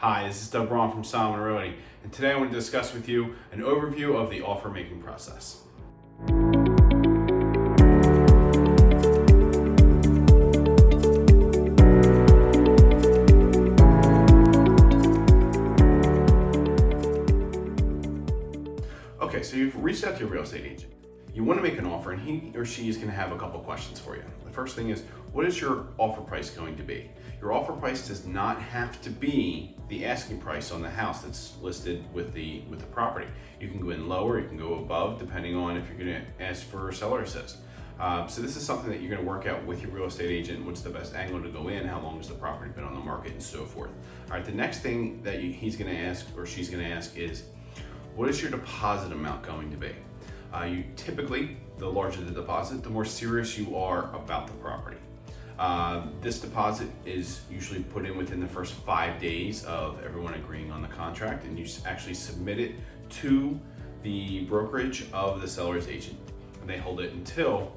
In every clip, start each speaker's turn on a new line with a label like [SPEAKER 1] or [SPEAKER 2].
[SPEAKER 1] Hi, this is Braun from Salomon Realty, and today I want to discuss with you an overview of the offer making process. Okay, so you've reached out to your real estate agent. You want to make an offer, and he or she is going to have a couple questions for you. The first thing is, what is your offer price going to be? Your offer price does not have to be the asking price on the house that's listed with the property. You can go in lower, you can go above, depending on if you're going to ask for seller assist. So this is something that you're going to work out with your real estate agent. What's the best angle to go in? How long has the property been on the market, and so forth. All right. The next thing that he's going to ask or she's going to ask is, what is your deposit amount going to be? You typically, the larger the deposit, the more serious you are about the property. This deposit is usually put in within the first 5 days of everyone agreeing on the contract, and you actually submit it to the brokerage of the seller's agent, and they hold it until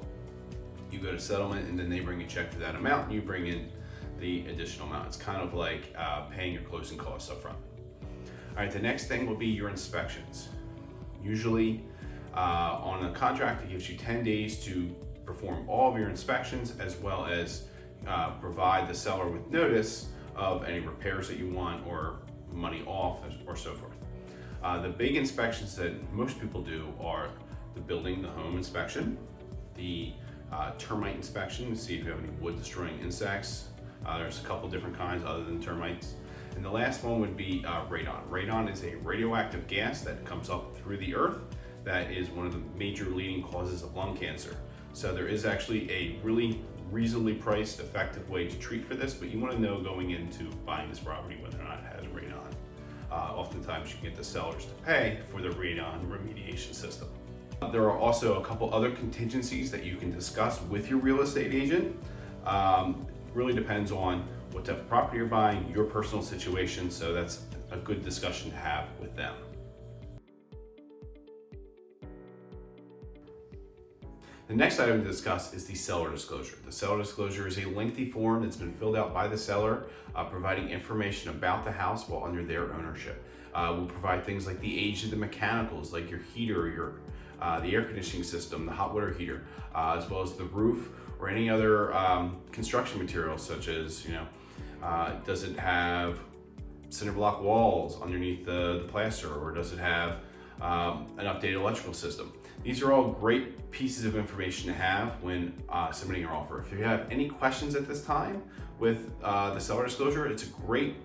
[SPEAKER 1] you go to settlement, and then they bring a check for that amount, and you bring in the additional amount. It's kind of like paying your closing costs up front. All right, the next thing will be your inspections. Usually on a contract, it gives you 10 days to perform all of your inspections, as well as provide the seller with notice of any repairs that you want or money off or so forth. The big inspections that most people do are the building, the home inspection, the termite inspection to see if you have any wood destroying insects. There's a couple different kinds other than termites. And the last one would be radon. Radon is a radioactive gas that comes up through the earth that is one of the major leading causes of lung cancer. So there is actually a really reasonably priced, effective way to treat for this, but you want to know going into buying this property whether or not it has radon. Oftentimes you can get the sellers to pay for the radon remediation system. There are also a couple other contingencies that you can discuss with your real estate agent. Really depends on what type of property you're buying, your personal situation, so that's a good discussion to have with them. The next item to discuss is the seller disclosure. The seller disclosure is a lengthy form that's been filled out by the seller, providing information about the house while under their ownership. We'll provide things like the age of the mechanicals, like your heater, the air conditioning system, the hot water heater, as well as the roof or any other construction materials, such as, does it have cinder block walls underneath the plaster, or does it have an updated electrical system? These are all great pieces of information to have when submitting your offer. If you have any questions at this time with the seller disclosure, it's a great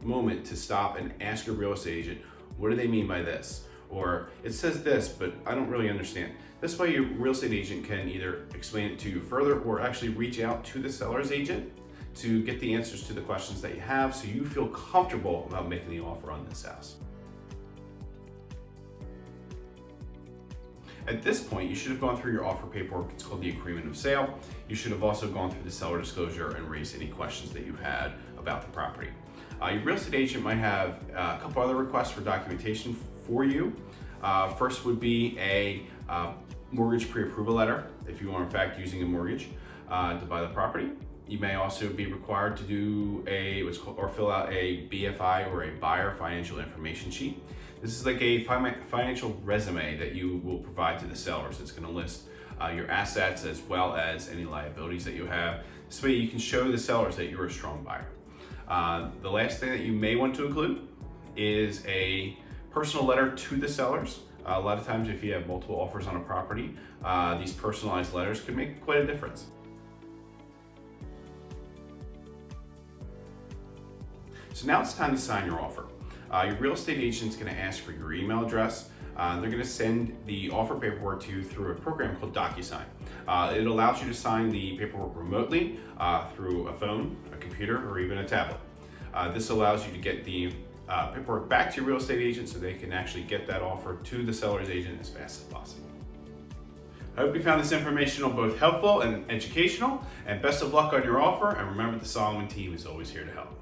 [SPEAKER 1] moment to stop and ask your real estate agent, what do they mean by this? Or it says this, but I don't really understand. This way your real estate agent can either explain it to you further or actually reach out to the seller's agent to get the answers to the questions that you have, so you feel comfortable about making the offer on this house. At this point, you should have gone through your offer paperwork. It's called the agreement of sale. You should have also gone through the seller disclosure and raised any questions that you had about the property. Your real estate agent might have a couple other requests for documentation for you. First would be a mortgage pre-approval letter, if you are in fact using a mortgage to buy the property. You may also be required to do fill out a BFI, or a buyer financial information sheet. This is like a financial resume that you will provide to the sellers. It's going to list your assets as well as any liabilities that you have. This way you can show the sellers that you're a strong buyer. The last thing that you may want to include is a personal letter to the sellers. A lot of times if you have multiple offers on a property, these personalized letters can make quite a difference. So now it's time to sign your offer. Your real estate agent is going to ask for your email address. They're going to send the offer paperwork to you through a program called DocuSign. It allows you to sign the paperwork remotely through a phone, a computer, or even a tablet. This allows you to get the paperwork back to your real estate agent so they can actually get that offer to the seller's agent as fast as possible. I hope you found this information both helpful and educational, and best of luck on your offer, and remember, the Salomon team is always here to help.